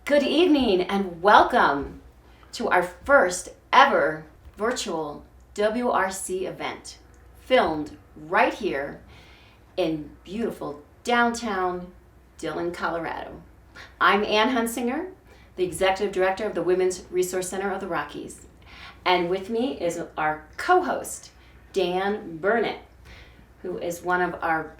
Good evening and welcome to our first ever virtual WRC event, filmed right here in beautiful downtown Dillon, Colorado. I'm Ann Hunsinger, the Executive Director of the Women's Resource Center of the Rockies. And with me is our co-host, Dan Burnett, who is one of our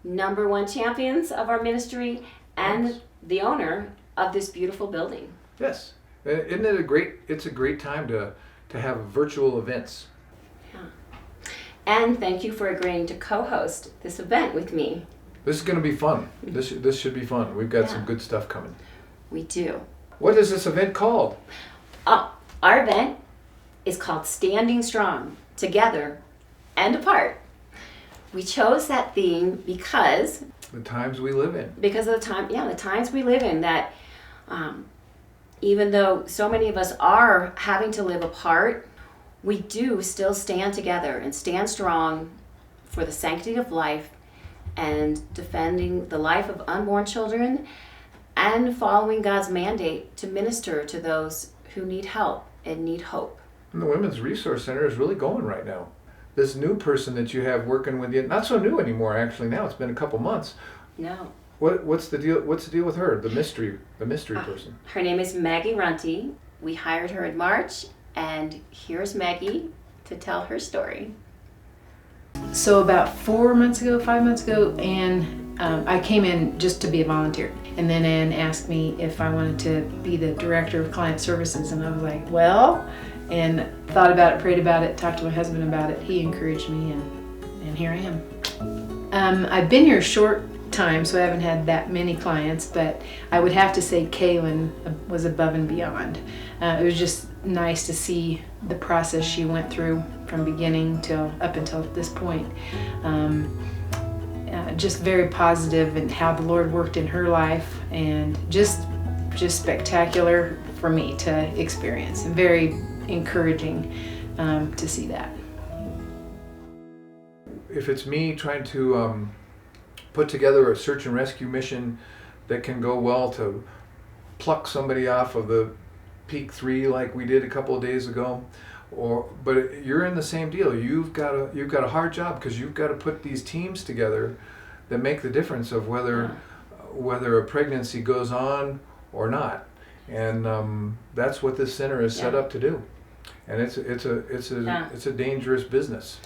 number one champions of our ministry and the owner of this beautiful building. Yes. Isn't it it's a great time to have virtual events. Yeah. And thank you for agreeing to co-host this event with me. This is going to be fun. This should be fun. We've got some good stuff coming. We do. What is this event called? Our event is called Standing Strong, Together and Apart. We chose that theme because the times we live in. Because of the times we live in, that even though so many of us are having to live apart, we do still stand together and stand strong for the sanctity of life and defending the life of unborn children and following God's mandate to minister to those who need help and need hope. And the Women's Resource Center is really going right now. This new person that you have working with you, not so new anymore actually now, it's been a couple months. No. What's the deal with her, the mystery person? Her name is Maggie Runte. We hired her in March, and here's Maggie to tell her story. So about 5 months ago, Ann, I came in just to be a volunteer. And then Ann asked me if I wanted to be the director of client services. And I was like, well, and thought about it, prayed about it, talked to my husband about it. He encouraged me, and here I am. I've been here a short time, so I haven't had that many clients, but I would have to say Kaylin was above and beyond. It was just nice to see the process she went through from beginning till up until this point. Just very positive in how the Lord worked in her life, and just spectacular for me to experience, and very encouraging to see that. If it's me trying to put together a search and rescue mission that can go well to pluck somebody off of the Peak 3 like we did a couple of days ago, but you're in the same deal. You've got a hard job because you've got to put these teams together that make the difference of whether a pregnancy goes on or not, and that's what this center is set up to do, and it's a dangerous business.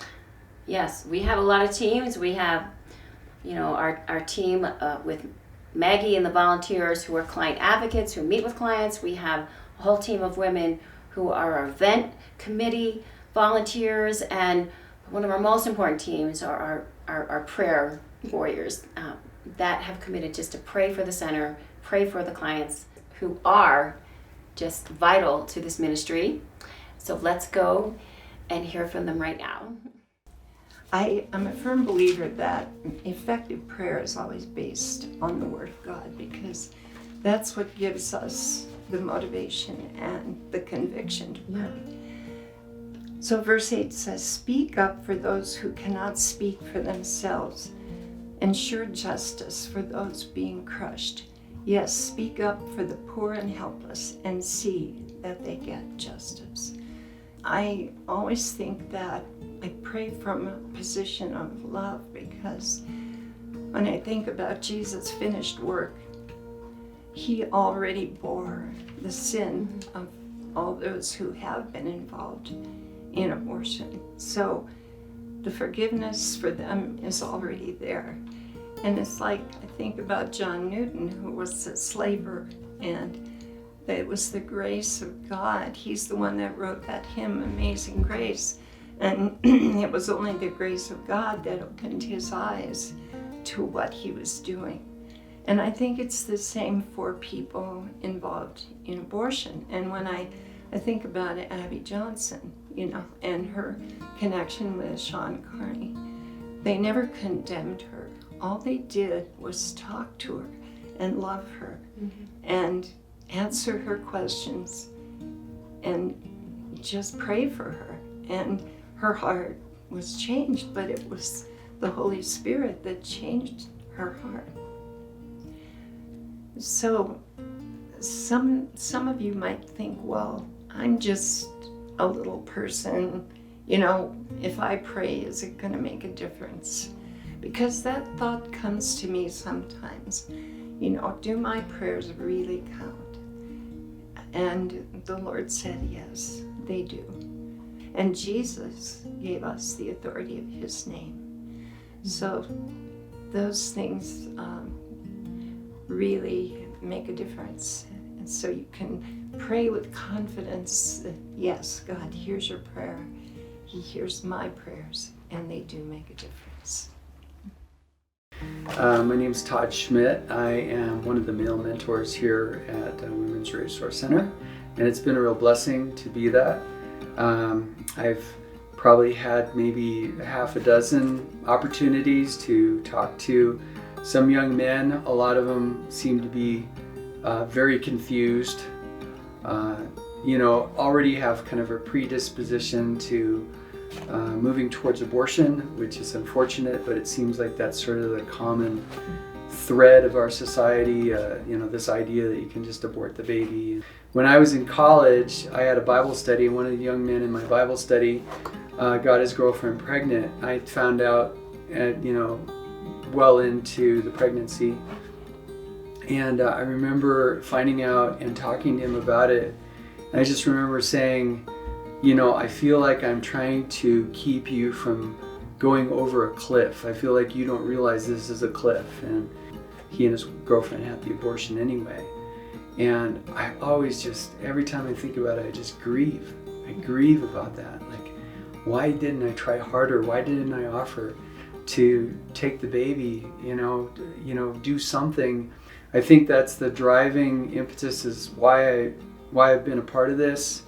Yes, we have a lot of teams. We have, our team with Maggie and the volunteers who are client advocates who meet with clients. We have a whole team of women who are our event committee volunteers, and one of our most important teams are our prayer warriors that have committed just to pray for the center, pray for the clients who are just vital to this ministry. So let's go and hear from them right now. I am a firm believer that effective prayer is always based on the Word of God, because that's what gives us the motivation and the conviction to pray. So verse 8 says, "Speak up for those who cannot speak for themselves. Ensure justice for those being crushed. Yes, speak up for the poor and helpless, and see that they get justice." I always think that I pray from a position of love, because when I think about Jesus' finished work, he already bore the sin of all those who have been involved in abortion. So the forgiveness for them is already there. And it's like, I think about John Newton, who was a slaver, and it was the grace of God. He's the one that wrote that hymn, Amazing Grace. And it was only the grace of God that opened his eyes to what he was doing. And I think it's the same for people involved in abortion. And when I think about Abby Johnson, and her connection with Sean Carney, they never condemned her. All they did was talk to her and love her and answer her questions and just pray for her. And her heart was changed, but it was the Holy Spirit that changed her heart. So some of you might think, well, I'm just a little person. You know, if I pray, is it going to make a difference? Because that thought comes to me sometimes. You know, do my prayers really count? And the Lord said, yes, they do. And Jesus gave us the authority of his name. So those things really make a difference. And so you can pray with confidence that, yes, God hears your prayer. He hears my prayers, and they do make a difference. My name is Todd Schmidt. I am one of the male mentors here at Women's Resource Center, and it's been a real blessing to be that. I've probably had maybe half a dozen opportunities to talk to some young men. A lot of them seem to be very confused, already have kind of a predisposition to moving towards abortion, which is unfortunate, but it seems like that's sort of the common thread of our society, this idea that you can just abort the baby. When I was in college, I had a Bible study, and one of the young men in my Bible study got his girlfriend pregnant. I found out, well into the pregnancy, and I remember finding out and talking to him about it. And I just remember saying, I feel like I'm trying to keep you from going over a cliff. I feel like you don't realize this is a cliff. And he and his girlfriend had the abortion anyway. And I always every time I think about it, I just grieve. I grieve about that. Like, why didn't I try harder? Why didn't I offer to take the baby, do something? I think that's the driving impetus, is why I've been a part of this.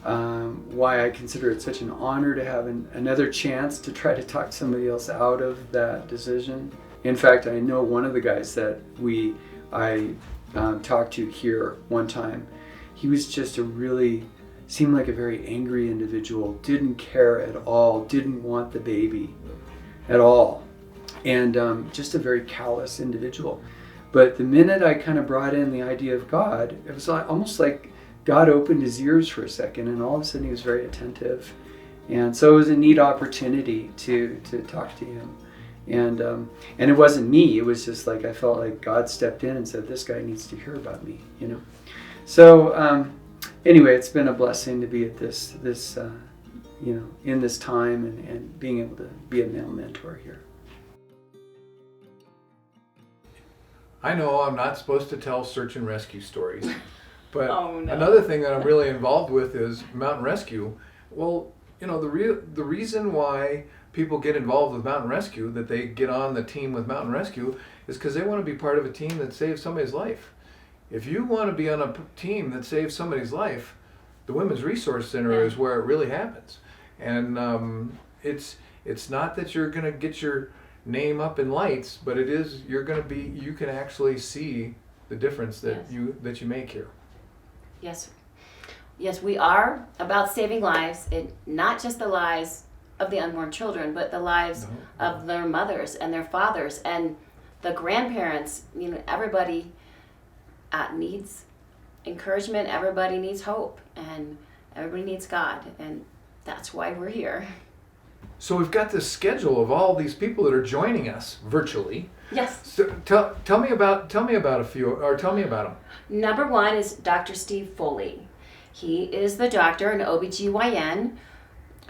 Why I consider it such an honor to have another chance to try to talk somebody else out of that decision. In fact, I know one of the guys that I talked to here one time. He was just seemed like a very angry individual, didn't care at all, didn't want the baby at all, and just a very callous individual. But the minute I kind of brought in the idea of God, it was almost like God opened his ears for a second, and all of a sudden he was very attentive. And so it was a neat opportunity to talk to him. And it wasn't me, it was just like I felt like God stepped in and said, this guy needs to hear about me, So anyway, it's been a blessing to be at this in this time and being able to be a male mentor here. I know I'm not supposed to tell search and rescue stories, but Oh, no. another thing that I'm really involved with is mountain rescue. Well, the reason why people get involved with mountain rescue, that they get on the team with mountain rescue, is because they want to be part of a team that saves somebody's life. If you want to be on a team that saves somebody's life, the Women's Resource Center is where it really happens. And it's not that you're going to get your name up in lights, but it is, you can actually see the difference that you make here. Yes, we are about saving lives, not just the lives of the unborn children, but the lives of their mothers and their fathers and the grandparents. Everybody needs encouragement, everybody needs hope, and everybody needs God, and that's why we're here. So we've got this schedule of all these people that are joining us virtually. Yes. So tell me about a few, or tell me about them. Number one is Dr. Steve Foley. He is the doctor, an OBGYN,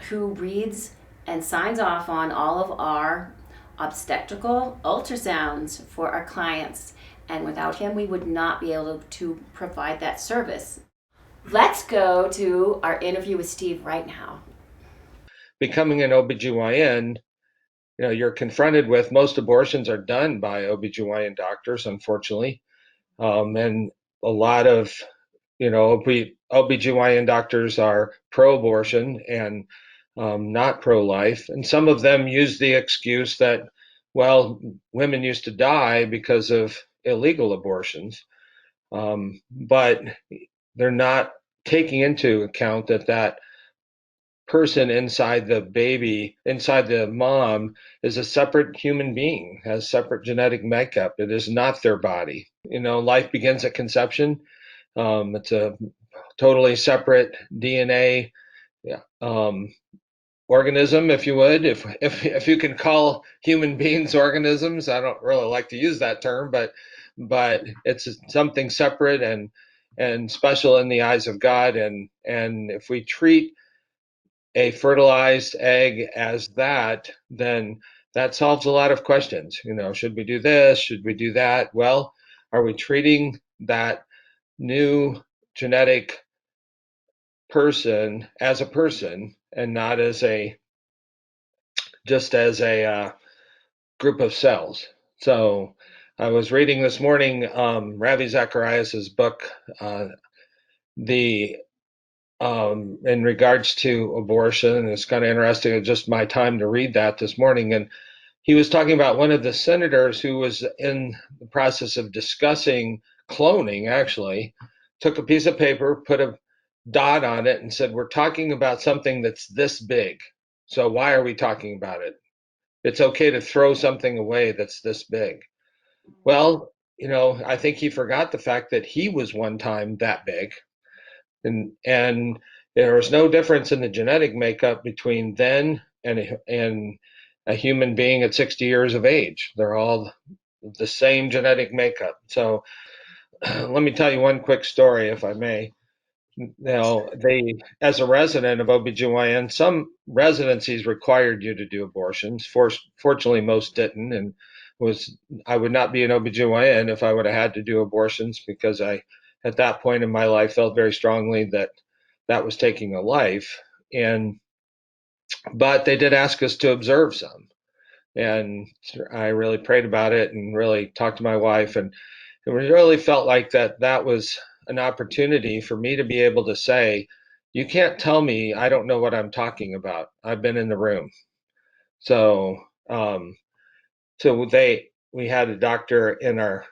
who reads and signs off on all of our obstetrical ultrasounds for our clients. And without him, we would not be able to provide that service. Let's go to our interview with Steve right now. Becoming an OBGYN, you're confronted with most abortions are done by OBGYN doctors, unfortunately. And a lot of, OBGYN doctors are pro-abortion and not pro-life. And some of them use the excuse that, well, women used to die because of illegal abortions. But they're not taking into account that person inside the baby, inside the mom, is a separate human being, has separate genetic makeup. It is not their body. Life begins at conception, It's a totally separate DNA organism, if you would, if you can call human beings organisms. I don't really like to use that term, but it's something separate and special in the eyes of God. And if we treat a fertilized egg as that, then that solves a lot of questions. Should we do this? Should we do that? Well, are we treating that new genetic person as a person and not as just as a group of cells? So I was reading this morning Ravi Zacharias's book, the in regards to abortion, and it's kind of interesting. It's just my time to read that this morning, and he was talking about one of the senators who was in the process of discussing cloning. Actually, took a piece of paper, put a dot on it, and said, "We're talking about something that's this big. So why are we talking about it? It's okay to throw something away that's this big." Well, I think he forgot the fact that he was one time that big, and there was no difference in the genetic makeup between then and a human being at 60 years of age. They're all the same genetic makeup. So let me tell you one quick story, if I may. As a resident of OBGYN, some residencies required you to do abortions. Fortunately, most didn't, and I would not be an OBGYN if I would have had to do abortions, because I, at that point in my life, felt very strongly that that was taking a life. But they did ask us to observe some, and I really prayed about it and really talked to my wife, and it really felt like that was an opportunity for me to be able to say, you can't tell me I don't know what I'm talking about. I've been in the room. So, we had a doctor in our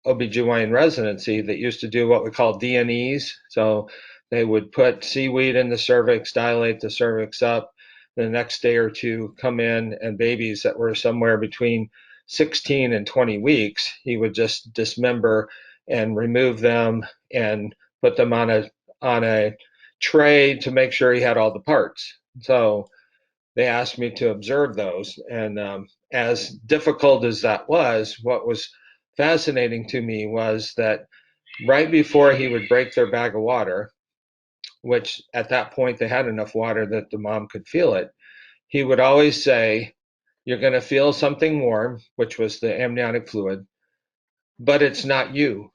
OBGYN residency that used to do what we call DNEs. So they would put seaweed in the cervix, dilate the cervix up. The next day or two, come in, and babies that were somewhere between 16 and 20 weeks, he would just dismember and remove them and put them on a tray to make sure he had all the parts. So they asked me to observe those, and as difficult as that was, what was fascinating to me was that right before he would break their bag of water, which at that point they had enough water that the mom could feel it, he would always say, "You're going to feel something warm," which was the amniotic fluid, "but it's not you."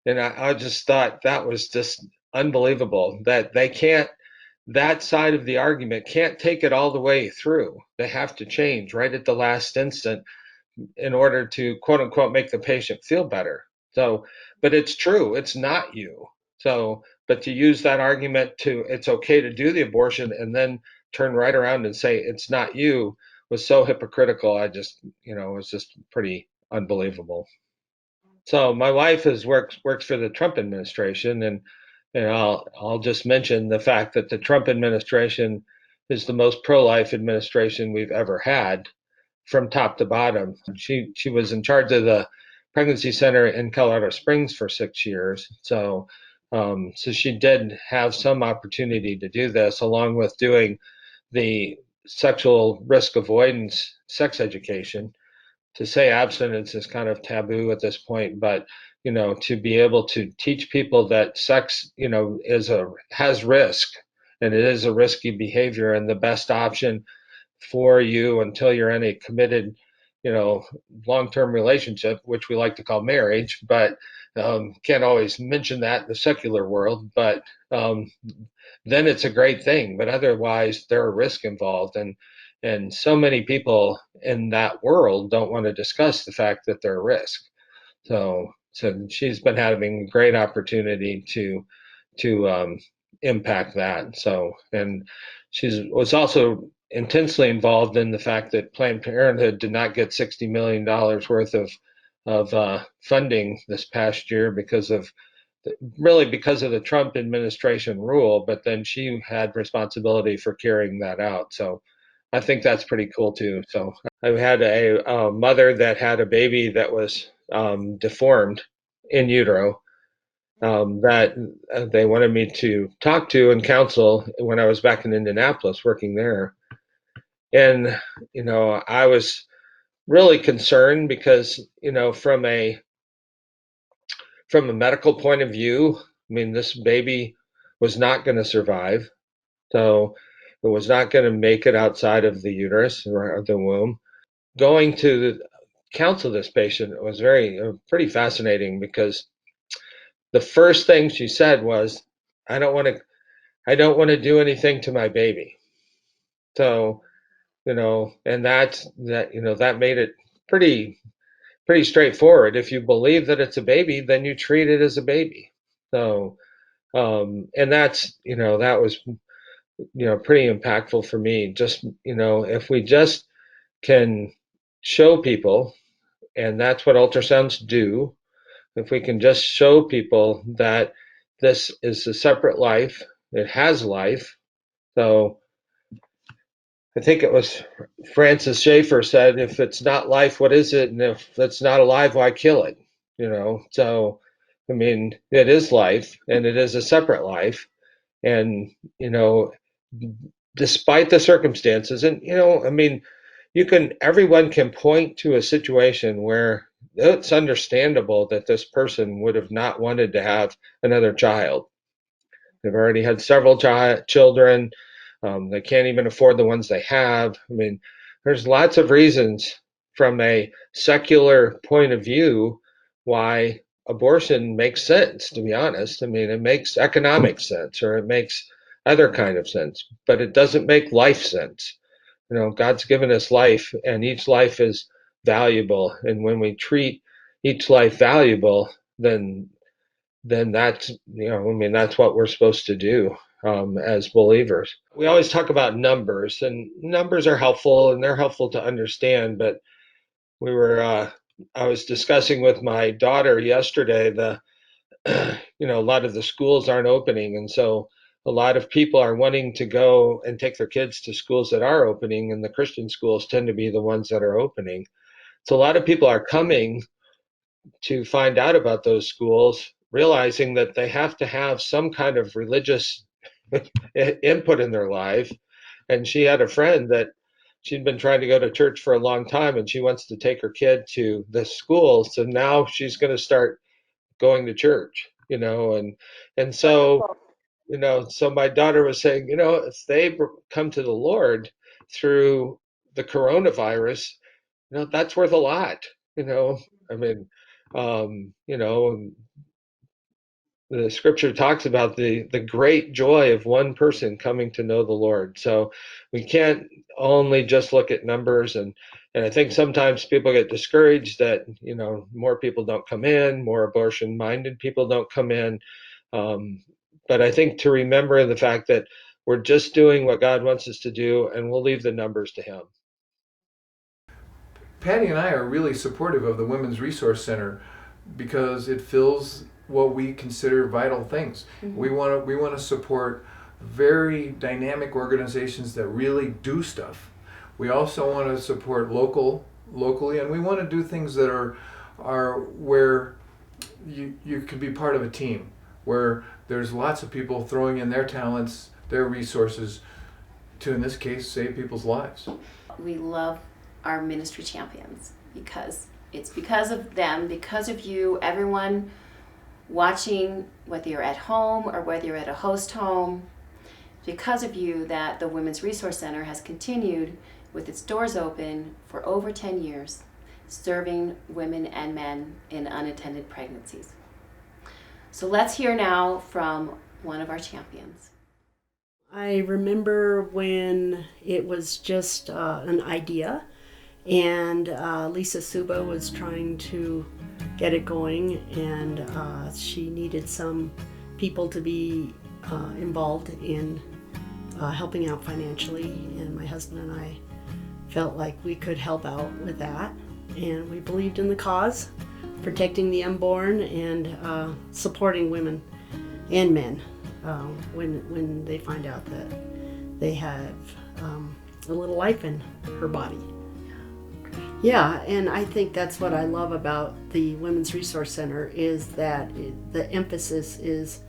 And I just thought that was just unbelievable, that that side of the argument can't take it all the way through. They have to change right at the last instant in order to, quote unquote, make the patient feel better. So, but it's true, it's not you. So, but to use that argument to it's okay to do the abortion and then turn right around and say it's not you was so hypocritical. It was just pretty unbelievable. So my wife works for the Trump administration, and I'll just mention the fact that the Trump administration is the most pro-life administration we've ever had, from top to bottom. She was in charge of the pregnancy center in Colorado Springs for 6 years, so she did have some opportunity to do this, along with doing the sexual risk avoidance sex education. To say abstinence is kind of taboo at this point, but to be able to teach people that sex, has risk, and it is a risky behavior, and the best option for you until you're in a committed, long-term relationship, which we like to call marriage, but can't always mention that in the secular world. But then it's a great thing. But otherwise, there are risks involved, and so many people in that world don't want to discuss the fact that there are risks. So she's been having a great opportunity to impact that. So, and she was also intensely involved in the fact that Planned Parenthood did not get $60 million worth of funding this past year because of the Trump administration rule, but then she had responsibility for carrying that out. So I think that's pretty cool too. So I had a mother that had a baby that was deformed in utero, that they wanted me to talk to and counsel when I was back in Indianapolis working there. And, I was really concerned because, from a medical point of view, I mean, this baby was not going to survive. So it was not going to make it outside of the uterus or the womb. Going to counsel this patient was pretty fascinating, because the first thing she said was, I don't want to do anything to my baby. So, and that made it pretty straightforward. If you believe that it's a baby, then you treat it as a baby. So, and that was, pretty impactful for me. Just, if we just can show people, and that's what ultrasounds do, if we can just show people that this is a separate life, it has life. So I think it was Francis Schaeffer said, if it's not life, what is it? And if it's not alive, why kill it? So, I mean, it is life, and it is a separate life. And, despite the circumstances, and, I mean, everyone can point to a situation where it's understandable that this person would have not wanted to have another child. They've already had several children. They can't even afford the ones they have. I mean, there's lots of reasons from a secular point of view why abortion makes sense, to be honest. I mean, it makes economic sense, or it makes other kind of sense, but it doesn't make life sense. God's given us life, and each life is valuable. And when we treat each life valuable, then that's, that's what we're supposed to do as believers. We always talk about numbers, and numbers are helpful, and they're helpful to understand. But I was discussing with my daughter yesterday, a lot of the schools aren't opening. And so a lot of people are wanting to go and take their kids to schools that are opening, and the Christian schools tend to be the ones that are opening. So a lot of people are coming to find out about those schools, realizing that they have to have some kind of religious input in their life. And she had a friend that she'd been trying to go to church for a long time, and she wants to take her kid to the school. So now she's going to start going to church, and so, so my daughter was saying, if they come to the Lord through the coronavirus, that's worth a lot. I mean, the scripture talks about the great joy of one person coming to know the Lord. So we can't only just look at numbers, and I think sometimes people get discouraged that more people don't come in, more abortion-minded people don't come in. But I think to remember the fact that we're just doing what God wants us to do, and we'll leave the numbers to Him. Patty and I are really supportive of the Women's Resource Center because it fills what we consider vital things. Mm-hmm. We want to support very dynamic organizations that really do stuff. We also want to support locally, and we want to do things that are where you could be part of a team, where there's lots of people throwing in their talents, their resources to, in this case, save people's lives. We love our ministry champions because it's because of them, because of you, everyone watching, whether you're at home or whether you're at a host home, because of you that the Women's Resource Center has continued with its doors open for over 10 years, serving women and men in unintended pregnancies. So let's hear now from one of our champions. I remember when it was just an idea, and Lisa Suba was trying to get it going, and she needed some people to be involved in helping out financially, and my husband and I felt like we could help out with that, and we believed in the cause, protecting the unborn and supporting women and men when they find out that they have a little life in her body. Yeah, and I think that's what I love about the Women's Resource Center is that the emphasis is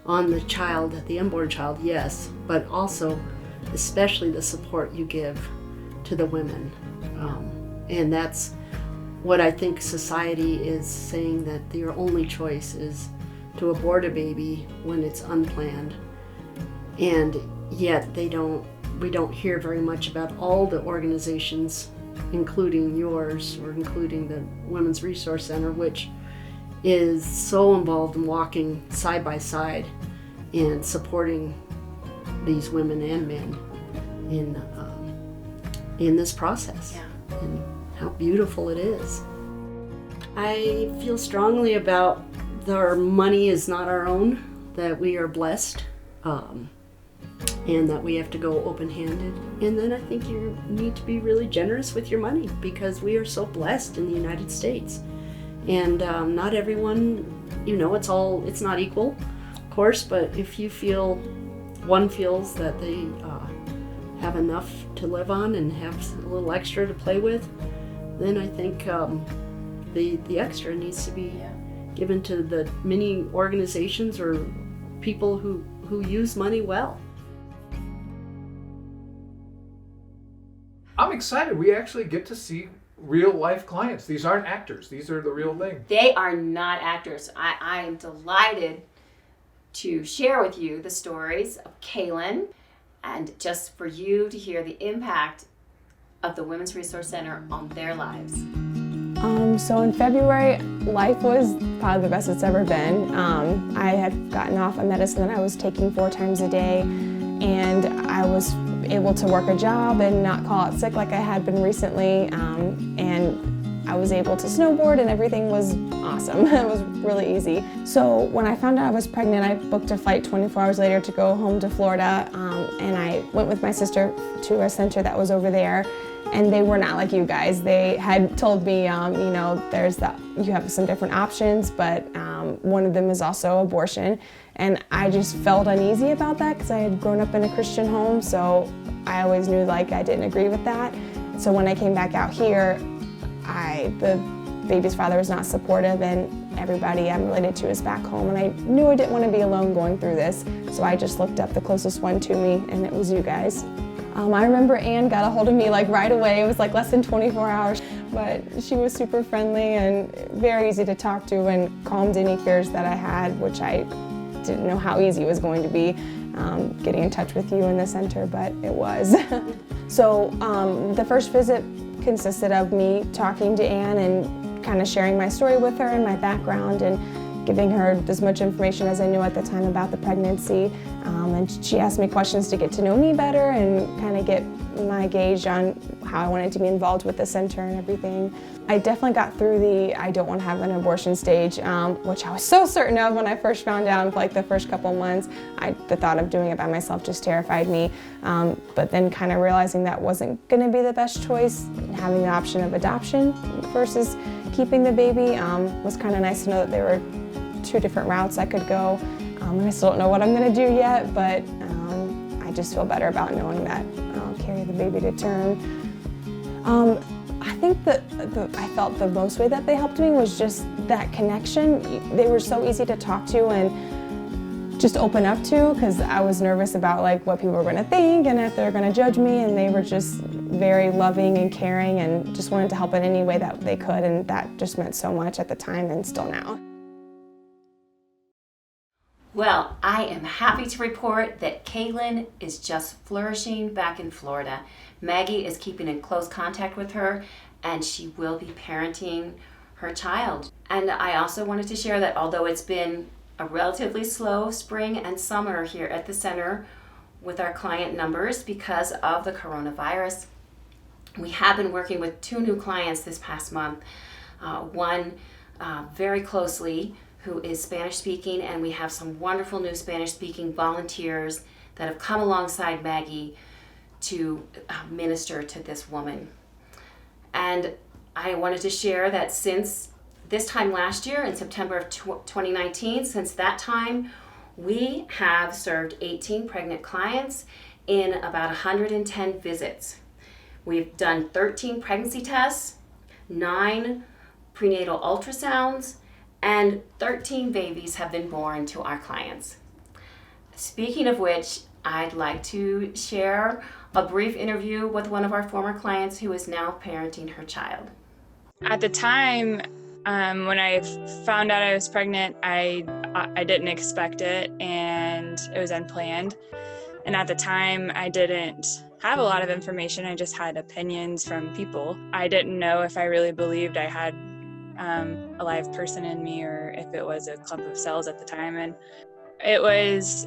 on the child, the unborn child, yes, but also especially the support you give to the women. And that's what I think society is saying, that your only choice is to abort a baby when it's unplanned. And yet we don't hear very much about all the organizations, including yours or including the Women's Resource Center, which is so involved in walking side by side and supporting these women and men in this process. Yeah. And how beautiful it is. I feel strongly about our money is not our own, that we are blessed, and that we have to go open-handed. And then I think you need to be really generous with your money, because we are so blessed in the United States. And not everyone, it's not equal, of course, but if one feels that they have enough to live on and have a little extra to play with, then I think the extra needs to be given to the many organizations or people who use money well. I'm excited. We actually get to see real life clients. These aren't actors. These are the real thing. They are not actors. I am delighted to share with you the stories of Kaylin, and just for you to hear the impact of the Women's Resource Center on their lives. So in February, life was probably the best it's ever been. I had gotten off a medicine that I was taking 4 times a day, and I was able to work a job and not call out sick like I had been recently, and I was able to snowboard, and everything was awesome. It was really easy. So when I found out I was pregnant, I booked a flight 24 hours later to go home to Florida, and I went with my sister to a center that was over there. And they were not like you guys. They had told me, you have some different options, but one of them is also abortion. And I just felt uneasy about that because I had grown up in a Christian home, so I always knew I didn't agree with that. So when I came back out here, the baby's father was not supportive, and everybody I'm related to is back home, and I knew I didn't want to be alone going through this. So I just looked up the closest one to me, and it was you guys. I remember Anne got a hold of me right away. It was less than 24 hours, but she was super friendly and very easy to talk to, and calmed any fears that I had, which I didn't know how easy it was going to be getting in touch with you in the center, but it was. So the first visit consisted of me talking to Anne and kind of sharing my story with her and my background, and giving her as much information as I knew at the time about the pregnancy. And she asked me questions to get to know me better and kind of get my gauge on how I wanted to be involved with the center and everything. I definitely got through the I don't want to have an abortion stage, which I was so certain of when I first found out the first couple months. The thought of doing it by myself just terrified me. But then kind of realizing that wasn't going to be the best choice, having the option of adoption versus keeping the baby was kind of nice to know that there were 2 different routes I could go. And I still don't know what I'm going to do yet, but I just feel better about knowing that I'll carry the baby to term. I think that I felt the most way that they helped me was just that connection. They were so easy to talk to and just open up to, because I was nervous about what people were going to think and if they're going to judge me, and they were just very loving and caring and just wanted to help in any way that they could, and that just meant so much at the time and still now. Well, I am happy to report that Kaylin is just flourishing back in Florida. Maggie is keeping in close contact with her, and she will be parenting her child. And I also wanted to share that although it's been a relatively slow spring and summer here at the center with our client numbers because of the coronavirus, we have been working with 2 new clients this past month. One very closely, who is Spanish speaking, and we have some wonderful new Spanish speaking volunteers that have come alongside Maggie to minister to this woman. And I wanted to share that since this time last year, in September of 2019, since that time, we have served 18 pregnant clients in about 110 visits. We've done 13 pregnancy tests. 9 prenatal ultrasounds, and 13 babies have been born to our clients. Speaking of which, I'd like to share a brief interview with one of our former clients who is now parenting her child. At the time, when I found out I was pregnant, I didn't expect it, and it was unplanned. And at the time, I didn't have a lot of information. I just had opinions from people. I didn't know if I really believed I had a live person in me or if it was a clump of cells at the time. And it was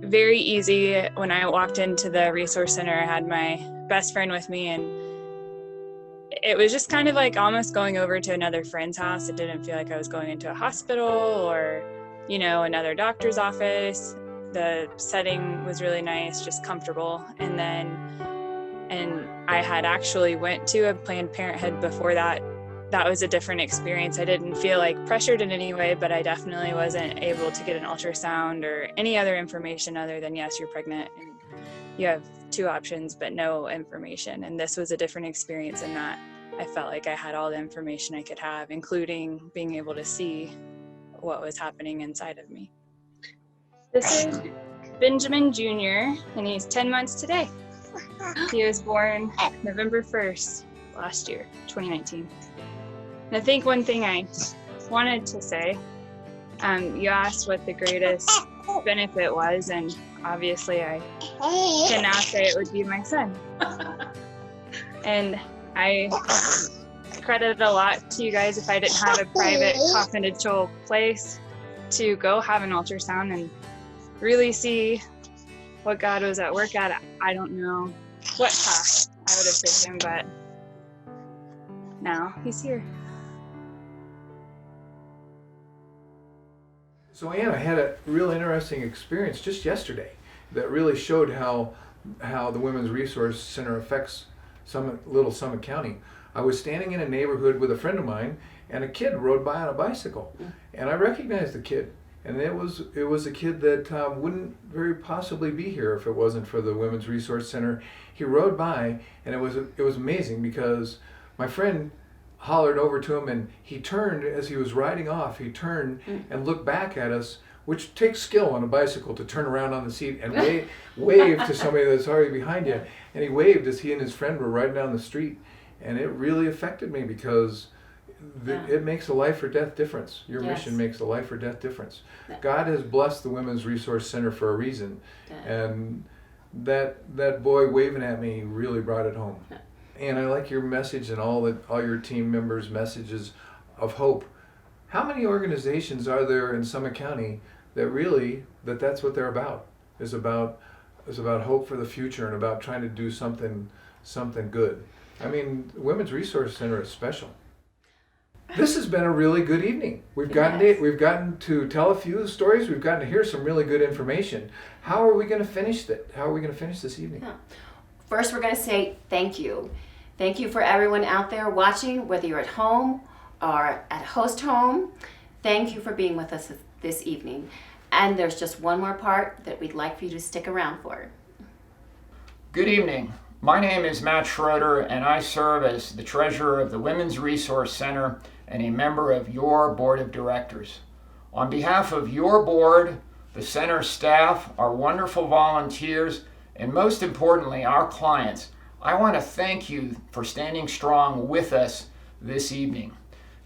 very easy. When I walked into the resource center, I had my best friend with me, and it was just kind of like almost going over to another friend's house. It didn't feel like I was going into a hospital or, another doctor's office. The setting was really nice, just comfortable. And I had actually went to a Planned Parenthood before that. That was a different experience. I didn't feel like pressured in any way, but I definitely wasn't able to get an ultrasound or any other information other than, yes, you're pregnant and you have 2 options, but no information. And this was a different experience in that I felt like I had all the information I could have, including being able to see what was happening inside of me. This is Benjamin Jr., and he's 10 months today. He was born November 1st last year, 2019. And I think one thing I wanted to say, you asked what the greatest benefit was, and obviously I can now say it would be my son. And I credit a lot to you guys. If I didn't have a private confidential place to go have an ultrasound and really see what God was at work at, I don't know what path I would have taken, but now he's here. So Ann, I had a real interesting experience just yesterday that really showed how the Women's Resource Center affects Little Summit County. I was standing in a neighborhood with a friend of mine, and a kid rode by on a bicycle, and I recognized the kid. And it was a kid that wouldn't very possibly be here if it wasn't for the Women's Resource Center. He rode by, and it was amazing because my friend hollered over to him, and he turned as he was riding off. He turned and looked back at us, which takes skill on a bicycle to turn around on the seat and wave to somebody that's already behind you. And he waved as he and his friend were riding down the street, and it really affected me because it makes a life or death difference. Your mission makes a life or death difference. God has blessed the Women's Resource Center for a reason, and that boy waving at me really brought it home. And I like your message and all your team members' messages of hope. How many organizations are there in Summit County that's what they're about? Is about hope for the future and about trying to do something good. I mean, Women's Resource Center is special. This has been a really good evening. We've gotten to tell a few stories. We've gotten to hear some really good information. How are we going to finish that? How are we going to finish this evening? First, we're going to say thank you. Thank you for everyone out there watching, whether you're at home or at host home. Thank you for being with us this evening. And there's just one more part that we'd like for you to stick around for. Good evening. My name is Matt Schroeder, and I serve as the treasurer of the Women's Resource Center and a member of your board of directors. On behalf of your board, the center staff, our wonderful volunteers, and most importantly, our clients, I want to thank you for standing strong with us this evening.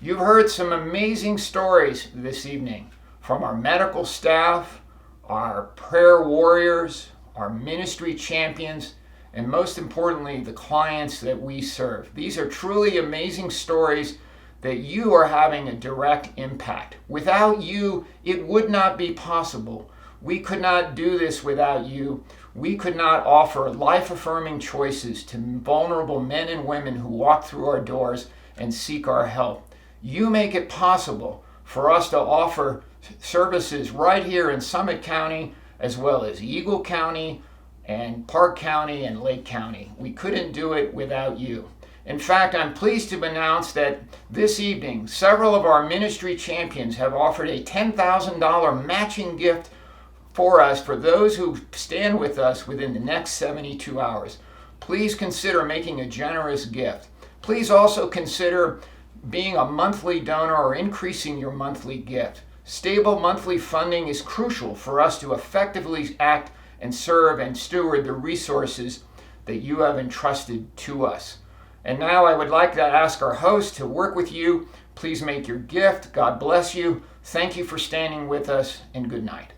You've heard some amazing stories this evening from our medical staff, our prayer warriors, our ministry champions, and most importantly, the clients that we serve. These are truly amazing stories that you are having a direct impact. Without you, it would not be possible. We could not do this without you. We could not offer life-affirming choices to vulnerable men and women who walk through our doors and seek our help. You make it possible for us to offer services right here in Summit County, as well as Eagle County and Park County and Lake County. We couldn't do it without you. In fact, I'm pleased to announce that this evening, several of our ministry champions have offered a $10,000 matching gift for us for those who stand with us within the next 72 hours. Please consider making a generous gift. Please also consider being a monthly donor or increasing your monthly gift. Stable monthly funding is crucial for us to effectively act and serve and steward the resources that you have entrusted to us. And now I would like to ask our host to work with you. Please make your gift. God bless you. Thank you for standing with us, and good night.